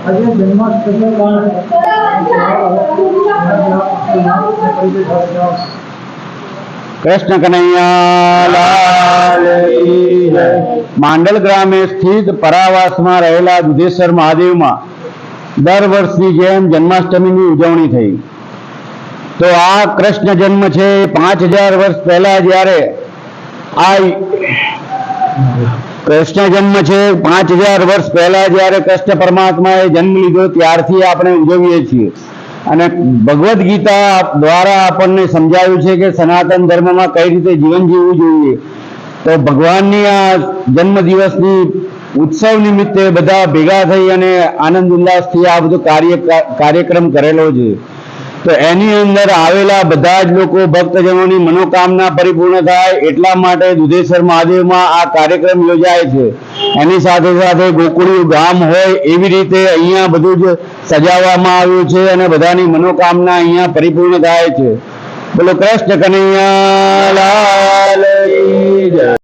આજે જન્માષ્ટમી कृष्ण कन्हैया लाल की जय। માંડલ ગ્રામે સ્થિત પરાવાસ માં રહેલા દુધેશ્વર મહાદેવ માં દર વર્ષની જેમ જન્માષ્ટમીની ઉજવણી થઈ। તો આ કૃષ્ણ જન્મ છે 5000 વર્ષ પહેલા જ્યારે આ કૃષ્ણ જન્મ છે 5000 વર્ષ પહેલા જ્યારે કૃષ્ણ પરમાત્માએ જન્મ લીધો ત્યારથી આપણે ઉજવીએ છીએ। અને ભગવદ ગીતા દ્વારા આપણને સમજાવ્યું છે કે સનાતન ધર્મમાં કઈ રીતે જીવન જીવવું જોઈએ। તો ભગવાનની આ જન્મ દિવસની ઉત્સવ નિમિત્તે બધા ભેગા થઈ અને આનંદ ઉલ્લાસથી આ બધો કાર્યક્રમ કરેલો છે। તો એની અંદર આવેલા બધા જ લોકો ભક્તજનોની મનોકામના પરિપૂર્ણ થાય એટલા માટે દુધેશ્વર મહાદેવમાં આ કાર્યક્રમ યોજાય છે। એની સાથે સાથે ગોકુળિયું ગામ હોય એવી રીતે અહીંયા બધું જ સજાવવામાં આવ્યું છે અને બધાની મનોકામના અહીંયા પરિપૂર્ણ થાય છે। બોલો કૃષ્ણ કનૈયા લાલ કી જય।